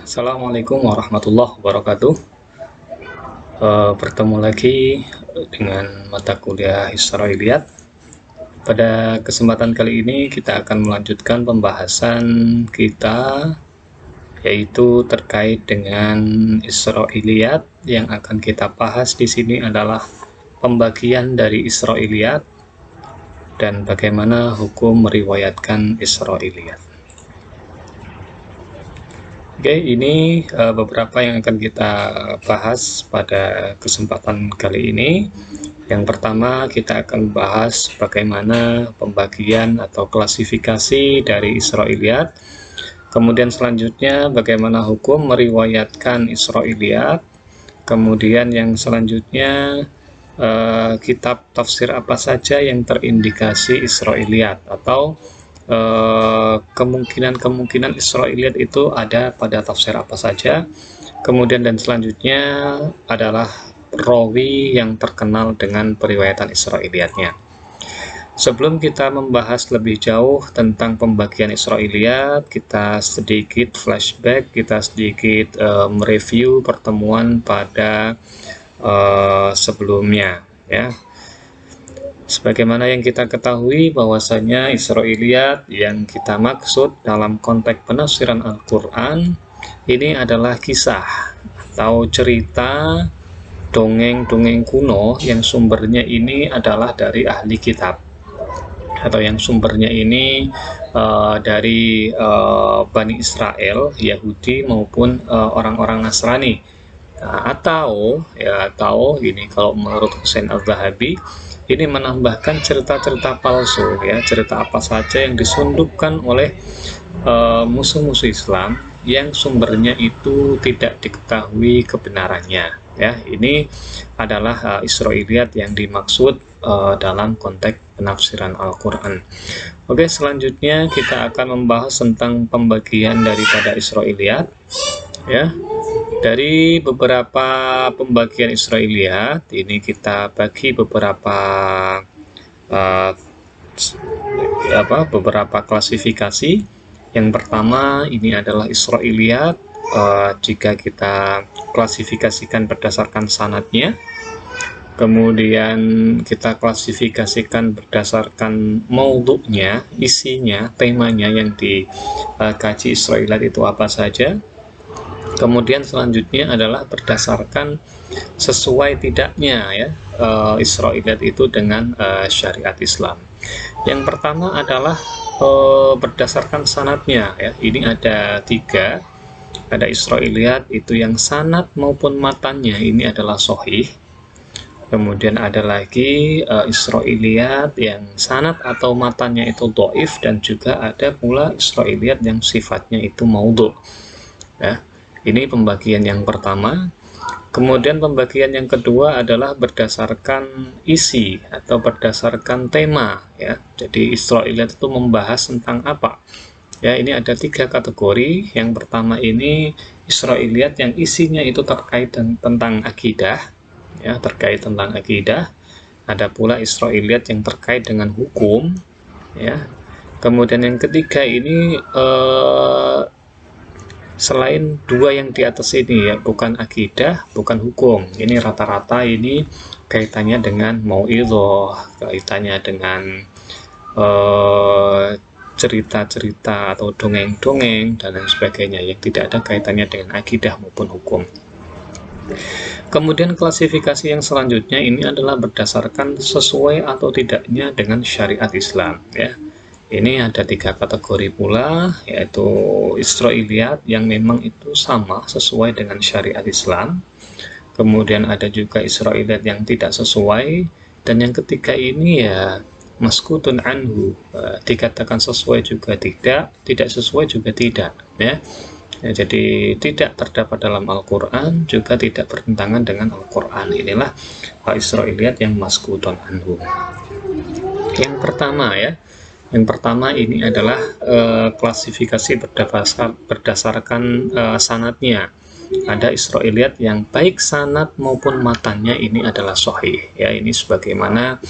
Assalamualaikum warahmatullahi wabarakatuh. Bertemu lagi dengan mata kuliah Israiliyat. Pada kesempatan kali ini kita akan melanjutkan pembahasan kita, yaitu terkait dengan Israiliyat. Yang akan kita bahas di sini adalah pembagian dari Israiliyat dan bagaimana hukum meriwayatkan Israiliyat. Oke, ini beberapa yang akan kita bahas pada kesempatan kali ini. Yang pertama, kita akan bahas bagaimana pembagian atau klasifikasi dari Israiliyat. Kemudian selanjutnya, bagaimana hukum meriwayatkan Israiliyat. Kemudian yang selanjutnya, kitab tafsir apa saja yang terindikasi Israiliyat, atau kemungkinan Israiliyat itu ada pada tafsir apa saja. Kemudian dan selanjutnya adalah rawi yang terkenal dengan periwayatan Israiliyatnya. Sebelum kita membahas lebih jauh tentang pembagian Israiliyat, kita sedikit flashback, kita sedikit mereview pertemuan pada sebelumnya, ya. Sebagaimana yang kita ketahui bahwasanya Israiliyat yang kita maksud dalam konteks penafsiran Al-Quran ini adalah kisah atau cerita dongeng-dongeng kuno yang sumbernya ini adalah dari ahli kitab, atau yang sumbernya ini dari Bani Israel, Yahudi maupun orang-orang Nasrani. Atau ini kalau menurut Husain Al-Zahabi, ini menambahkan cerita-cerita palsu, ya, cerita apa saja yang disundupkan oleh musuh-musuh Islam yang sumbernya itu tidak diketahui kebenarannya, ya. Ini adalah Israiliyat yang dimaksud dalam konteks penafsiran Al-Quran. Oke, selanjutnya kita akan membahas tentang pembagian daripada Israiliyat, ya. Dari beberapa pembagian Israiliyat ini kita bagi beberapa klasifikasi. Yang pertama ini adalah Israiliyat jika kita klasifikasikan berdasarkan sanadnya. Kemudian kita klasifikasikan berdasarkan maudhu'nya, isinya, temanya yang dikaji Israiliyat itu apa saja. Kemudian selanjutnya adalah berdasarkan sesuai tidaknya, ya, Israiliyat itu dengan syariat Islam. Yang pertama adalah berdasarkan sanadnya, ya. Ini ada 3. Ada Israiliyat itu yang sanad maupun matannya ini adalah sahih. Kemudian ada lagi Israiliyat yang sanad atau matannya itu dhaif, dan juga ada pula Israiliyat yang sifatnya itu maudhu', ya. Ini pembagian yang pertama. Kemudian pembagian yang kedua adalah berdasarkan isi atau berdasarkan tema, ya. Jadi Israiliyat itu membahas tentang apa? Ya, ini ada 3 kategori. Yang pertama ini Israiliyat yang isinya itu terkait tentang akidah, ya, terkait tentang akidah. Ada pula Israiliyat yang terkait dengan hukum, ya. Kemudian yang ketiga ini selain 2 yang di atas ini, ya, bukan akidah, bukan hukum. Ini rata-rata ini kaitannya dengan mau'idhah, kaitannya dengan cerita-cerita atau dongeng-dongeng dan lain sebagainya, yang tidak ada kaitannya dengan akidah maupun hukum. Kemudian klasifikasi yang selanjutnya ini adalah berdasarkan sesuai atau tidaknya dengan syariat Islam, ya. Ini ada 3 kategori pula, yaitu Israiliyat yang memang itu sama sesuai dengan syariat Islam. Kemudian ada juga Israiliyat yang tidak sesuai, dan yang ketiga ini ya maskutun anhu, dikatakan sesuai juga tidak sesuai juga tidak, ya. Ya, jadi tidak terdapat dalam Al-Quran, juga tidak bertentangan dengan Al-Quran. Inilah Israiliyat yang maskutun anhu. Yang pertama, ya. Yang pertama ini adalah klasifikasi berdasarkan sanadnya. Ada Israiliyat yang baik sanad maupun matannya ini adalah sahih, ya. Ini sebagaimana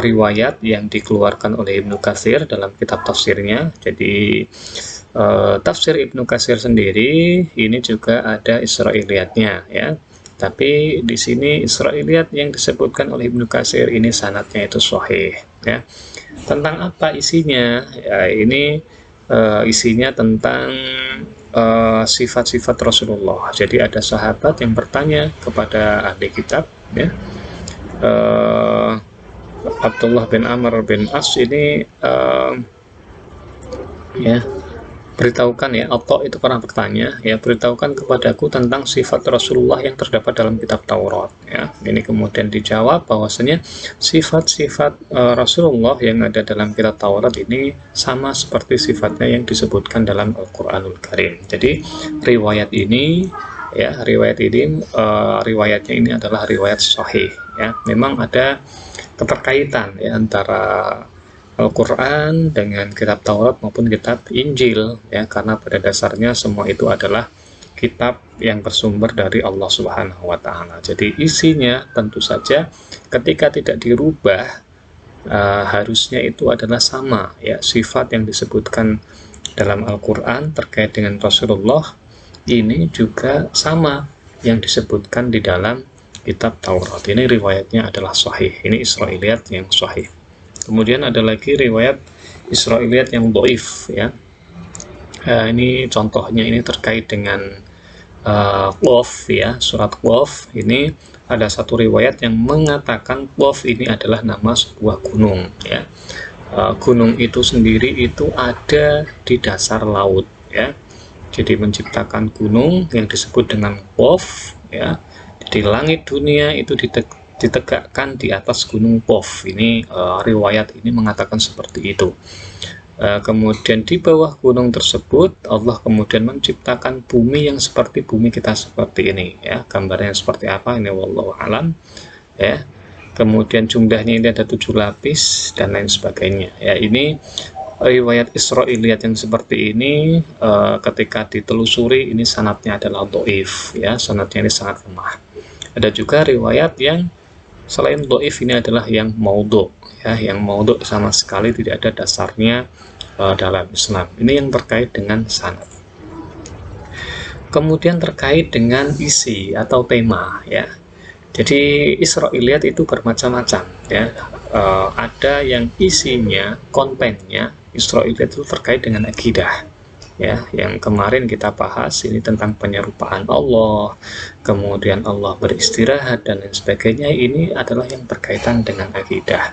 riwayat yang dikeluarkan oleh Ibnu Katsir dalam kitab tafsirnya. Jadi tafsir Ibnu Katsir sendiri ini juga ada Israiliyatnya ya. Tapi di sini Israiliyat yang disebutkan oleh Ibnu Katsir ini sanadnya itu sahih ya. Tentang apa isinya? Ya, ini isinya tentang sifat-sifat Rasulullah. Jadi ada sahabat yang bertanya kepada ahli kitab ya. Abdullah bin Amr bin As ini ya, beritahukan ya, Atha itu pernah bertanya ya, beritahukan kepadaku tentang sifat Rasulullah yang terdapat dalam kitab Taurat ya. Ini kemudian dijawab bahwasanya sifat-sifat Rasulullah yang ada dalam kitab Taurat ini sama seperti sifatnya yang disebutkan dalam Al-Qur'anul Karim. Jadi riwayat ini ya, riwayatnya ini adalah riwayat sahih ya. Memang ada keterkaitan ya antara Al-Quran dengan kitab Taurat maupun kitab Injil ya, karena pada dasarnya semua itu adalah kitab yang bersumber dari Allah Subhanahu wa Ta'ala. Jadi isinya tentu saja ketika tidak dirubah harusnya itu adalah sama ya. Sifat yang disebutkan dalam Al-Quran terkait dengan Rasulullah ini juga sama yang disebutkan di dalam kitab Taurat. Ini riwayatnya adalah sahih. Ini Israiliyat yang sahih. Kemudian ada lagi riwayat Israiliyat yang dhaif ya. Ini contohnya ini terkait dengan Qaf ya, surat Qaf. Ini ada satu riwayat yang mengatakan Qaf ini adalah nama sebuah gunung ya. Gunung itu sendiri itu ada di dasar laut ya. Jadi menciptakan gunung yang disebut dengan Qaf ya. Di langit dunia itu ditegakkan di atas gunung Qaf. Ini riwayat ini mengatakan seperti itu. Kemudian di bawah gunung tersebut Allah kemudian menciptakan bumi yang seperti bumi kita seperti ini ya. Gambarnya seperti apa ini wallahu alam ya. Kemudian jumlahnya ini ada 7 lapis dan lain sebagainya ya. Ini riwayat Israiliyat yang seperti ini ketika ditelusuri ini sanadnya adalah dhaif ya, sanadnya ini sangat lemah. Ada juga riwayat yang selain dhaif ini adalah yang maudhu ya, yang maudhu sama sekali tidak ada dasarnya dalam Islam. Ini yang terkait dengan sanad. Kemudian terkait dengan isi atau tema ya. Jadi Israiliyat itu bermacam-macam ya. Ada yang isinya, kontennya Israiliyat itu terkait dengan akidah ya, yang kemarin kita bahas ini tentang penyerupaan Allah, kemudian Allah beristirahat dan lain sebagainya. Ini adalah yang berkaitan dengan akidah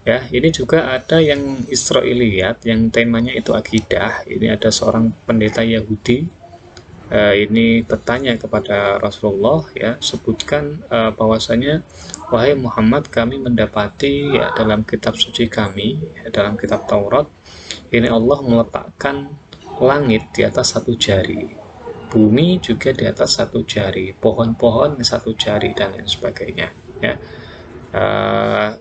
ya. Ini juga ada yang Israiliyat yang temanya itu akidah. Ini ada seorang pendeta Yahudi ini bertanya kepada Rasulullah ya, sebutkan bahwasanya wahai Muhammad, kami mendapati ya dalam kitab suci kami ya, dalam kitab Taurat ini Allah meletakkan langit di atas 1 jari, bumi juga di atas 1 jari, pohon-pohon 1 jari dan lain sebagainya ya.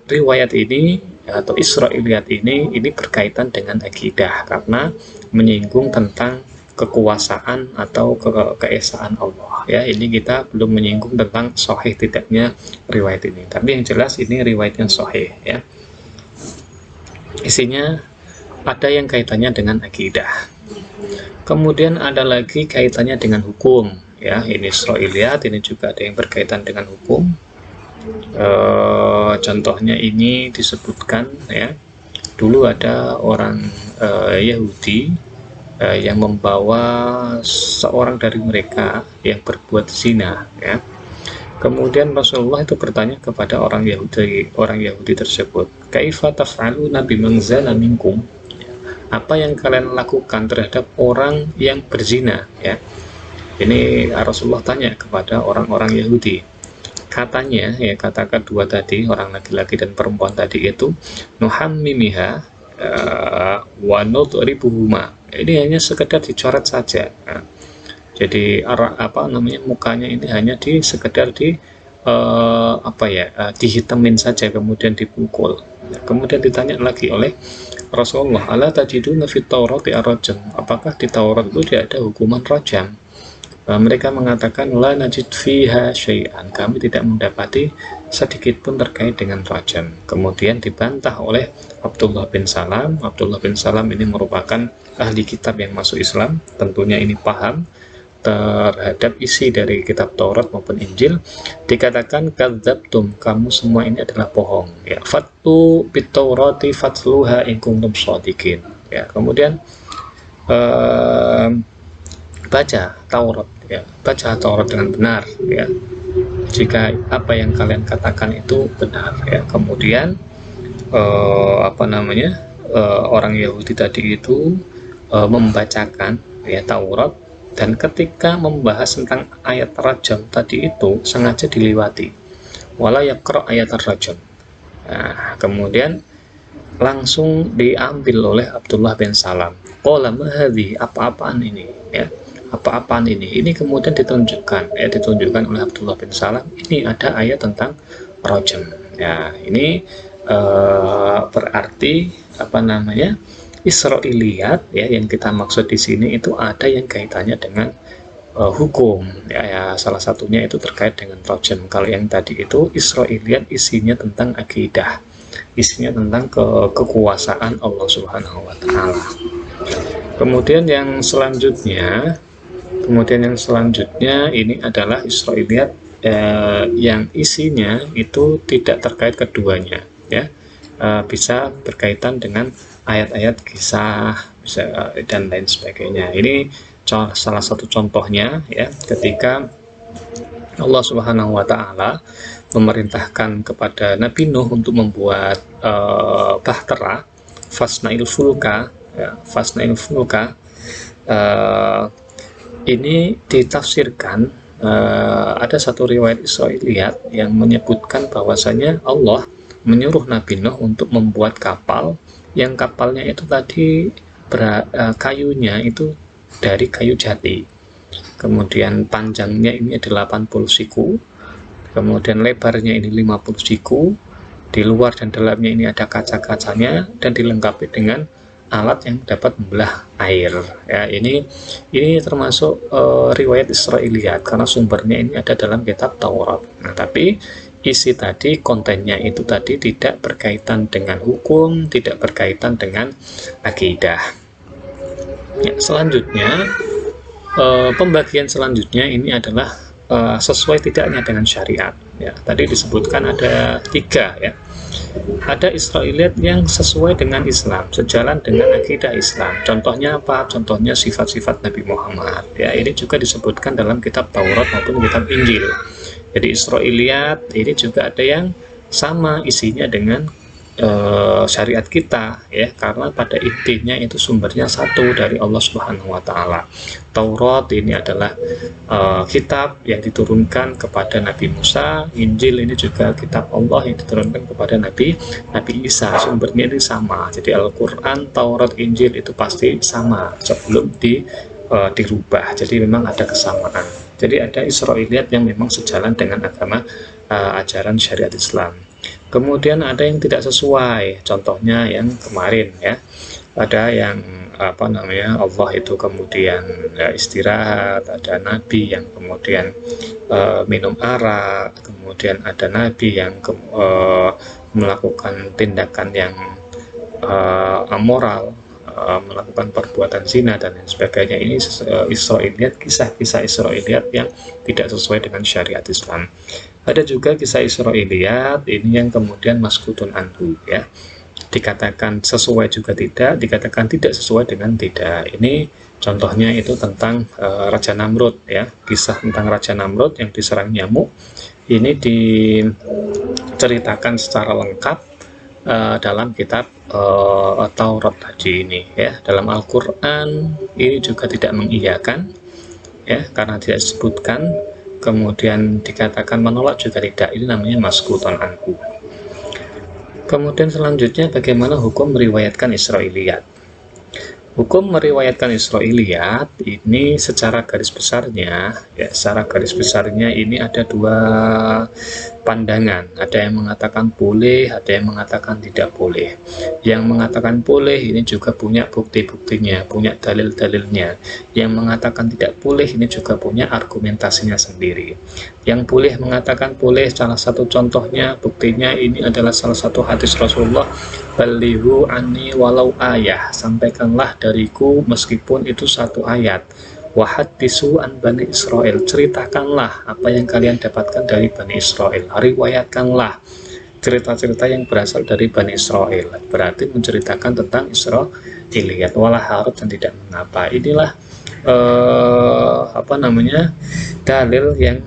Riwayat ini atau Israiliyat ini berkaitan dengan akidah karena menyinggung tentang kekuasaan atau keesaan Allah ya. Ini kita belum menyinggung tentang sahih tidaknya riwayat ini, tapi yang jelas ini riwayat yang sahih ya. Isinya ada yang kaitannya dengan akidah. Kemudian ada lagi kaitannya dengan hukum ya. Ini Israiliyat ini juga ada yang berkaitan dengan hukum. Contohnya ini disebutkan ya, dulu ada orang Yahudi yang membawa seorang dari mereka yang berbuat zina ya. Kemudian Rasulullah itu bertanya kepada orang Yahudi tersebut, kaifa taf'aluna biman zana minkum, apa yang kalian lakukan terhadap orang yang berzina ya. Ini Rasulullah tanya kepada orang-orang Yahudi. Katanya ya, kata kedua tadi, orang laki-laki dan perempuan tadi itu nuhammimiha wa nudribuhuma. Ini hanya sekedar dicoret saja. Nah, jadi mukanya ini hanya sekedar dihitamin saja kemudian dipukul. Nah, kemudian ditanya lagi oleh Rasulullah, ala tajiduna fit Taurati ar-rajam, apakah di Taurat itu tidak ada hukuman rajam? Mereka mengatakan la najid fiha syai'an, kami tidak mendapati sedikit pun terkait dengan rajam. Kemudian dibantah oleh Abdullah bin Salam. Abdullah bin Salam ini merupakan ahli kitab yang masuk Islam, tentunya ini paham terhadap isi dari kitab Taurat maupun Injil. Dikatakan kadzabtum, kamu semua ini adalah bohong ya. Fatu bit taurati fatluha in kuntum shadiqin ya. Kemudian baca Taurat ya, baca Taurat dengan benar ya, jika apa yang kalian katakan itu benar ya. Kemudian orang Yahudi tadi itu membacakan ya Taurat, dan ketika membahas tentang ayat rajam tadi itu sengaja dilewati, wala yaqra ayat rajam. Nah, kemudian langsung diambil oleh Abdullah bin Salam. Qala ma hadhi, apa-apaan ini ya, apa-apaan ini kemudian ditunjukkan oleh Abdullah bin Salam, ini ada ayat tentang rajam ya. Ini berarti Israiliyat ya, yang kita maksud di sini itu ada yang kaitannya dengan hukum ya, salah satunya itu terkait dengan rajam. Kalau yang tadi itu Israiliyat isinya tentang akidah, isinya tentang kekuasaan Allah Subhanahu wa taala. Kemudian yang selanjutnya ini adalah Israiliyat yang isinya itu tidak terkait keduanya ya, bisa berkaitan dengan ayat-ayat kisah dan lain sebagainya. Ini salah satu contohnya ya, ketika Allah Subhanahu wa taala memerintahkan kepada Nabi Nuh untuk membuat bahtera, fasnail fulka ya, ini ditafsirkan, ada satu riwayat Israiliyat yang menyebutkan bahwasanya Allah menyuruh Nabi Nuh untuk membuat kapal, yang kapalnya itu tadi kayunya itu dari kayu jati, kemudian panjangnya ini 80 siku, kemudian lebarnya ini 50 siku, di luar dan dalamnya ini ada kaca-kacanya, dan dilengkapi dengan alat yang dapat membelah air ya. Ini termasuk riwayat Israiliyat karena sumbernya ini ada dalam kitab Taurat. Nah, tapi isi tadi, kontennya itu tadi tidak berkaitan dengan hukum, tidak berkaitan dengan akidah ya. Selanjutnya pembagian selanjutnya ini adalah sesuai tidaknya dengan syariat ya. Tadi disebutkan ada 3 ya. Ada Israiliyat yang sesuai dengan Islam, sejalan dengan akidah Islam. Contohnya apa? Contohnya sifat-sifat Nabi Muhammad ya. Ini juga disebutkan dalam kitab Taurat maupun kitab Injil. Jadi Israiliyat ini juga ada yang sama isinya dengan syariat kita ya, karena pada intinya itu sumbernya satu dari Allah Subhanahu wa taala. Taurat ini adalah kitab yang diturunkan kepada Nabi Musa, Injil ini juga kitab Allah yang diturunkan kepada Nabi Isa. Sumbernya ini sama. Jadi Al-Qur'an, Taurat, Injil itu pasti sama sebelum dirubah. Jadi memang ada kesamaan. Jadi ada Israiliyat yang memang sejalan dengan agama ajaran syariat Islam. Kemudian ada yang tidak sesuai, contohnya yang kemarin ya, ada yang Allah itu kemudian istirahat, ada nabi yang kemudian minum arak, kemudian ada nabi yang melakukan tindakan yang amoral, melakukan perbuatan zina dan lain sebagainya. Ini Israiliyat, kisah-kisah Israiliyat yang tidak sesuai dengan syariat Islam. Ada juga kisah Israiliyat ini yang kemudian maskutun anhu ya, dikatakan sesuai juga tidak, dikatakan tidak sesuai dengan tidak. Ini contohnya itu tentang Raja Namrud ya, kisah tentang Raja Namrud yang diserang nyamuk. Ini diceritakan secara lengkap dalam kitab Taurat tadi ini ya. Dalam Al-Quran ini juga tidak mengiyakan ya, karena tidak disebutkan. Kemudian dikatakan menolak juga tidak, ini namanya maskuton anhu. Kemudian selanjutnya bagaimana hukum meriwayatkan Israiliyat. Hukum meriwayatkan Israiliyat ini secara garis besarnya, ya, secara garis besarnya ini ada dua pandangan. Ada yang mengatakan boleh, ada yang mengatakan tidak boleh. Yang mengatakan boleh ini juga punya bukti-buktinya, punya dalil-dalilnya. Yang mengatakan tidak boleh ini juga punya argumentasinya sendiri. Yang boleh mengatakan boleh, salah satu contohnya, buktinya ini adalah salah satu hadis Rasulullah, "Balighu anni walau ayah," sampaikanlah dariku meskipun itu satu ayat. "Wahaddisu an Bani Israel," ceritakanlah apa yang kalian dapatkan dari Bani Israel, riwayatkanlah cerita-cerita yang berasal dari Bani Israel, berarti menceritakan tentang Israiliyat, wala haraj dan tidak mengapa. Inilah dalil yang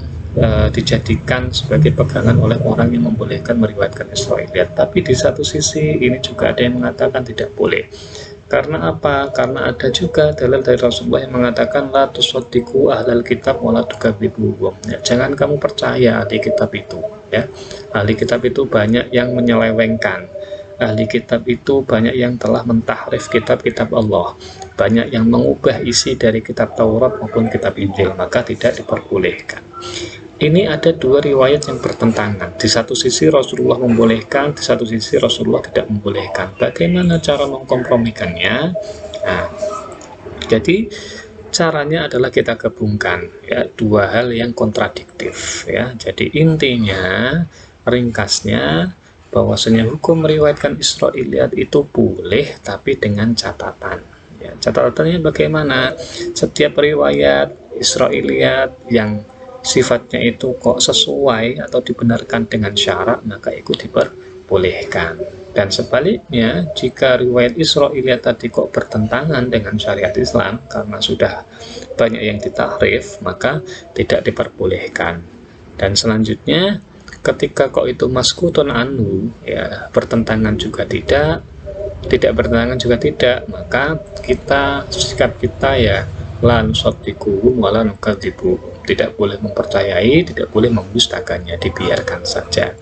dijadikan sebagai pegangan oleh orang yang membolehkan meriwayatkan Israiliyat. Tapi di satu sisi ini juga ada yang mengatakan tidak boleh. Karena apa? Karena ada juga dalil dari Rasulullah yang mengatakan la tusaddiqu ahlal kitab wa la tukadzibuhum. Ya, jangan kamu percaya ahli kitab itu, ya. Ahli kitab itu banyak yang menyelewengkan. Ahli kitab itu banyak yang telah mentahrif kitab-kitab Allah. Banyak yang mengubah isi dari kitab Taurat maupun kitab Injil, maka tidak diperbolehkan. Ini ada dua riwayat yang bertentangan. Di satu sisi Rasulullah membolehkan, di satu sisi Rasulullah tidak membolehkan. Bagaimana cara mengkompromikannya? Nah, jadi caranya adalah kita gabungkan, ya, dua hal yang kontradiktif, ya. Jadi intinya, ringkasnya, bahwasanya hukum meriwayatkan Israiliyat itu boleh, tapi dengan catatan. Ya, catatannya bagaimana? Setiap riwayat Israiliyat yang sifatnya itu kok sesuai atau dibenarkan dengan syarat, maka itu diperbolehkan. Dan sebaliknya, jika riwayat Israiliyat tadi kok bertentangan dengan syariat Islam karena sudah banyak yang ditahrif, maka tidak diperbolehkan. Dan selanjutnya, ketika kok itu maskutun anhu, ya, bertentangan juga tidak bertentangan juga tidak, maka sikap kita ya la nusaddiquhum wa la nukadzibuhum, tidak boleh mempercayai, tidak boleh mendustakannya, dibiarkan saja.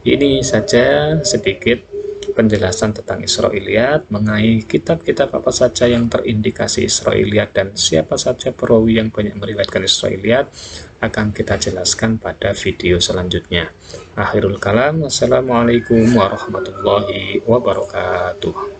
Ini saja sedikit penjelasan tentang Israiliyat, mengenai kitab-kitab apa saja yang terindikasi Israiliyat dan siapa saja perawi yang banyak meriwayatkan Israiliyat akan kita jelaskan pada video selanjutnya. Akhirul kalam, wassalamualaikum warahmatullahi wabarakatuh.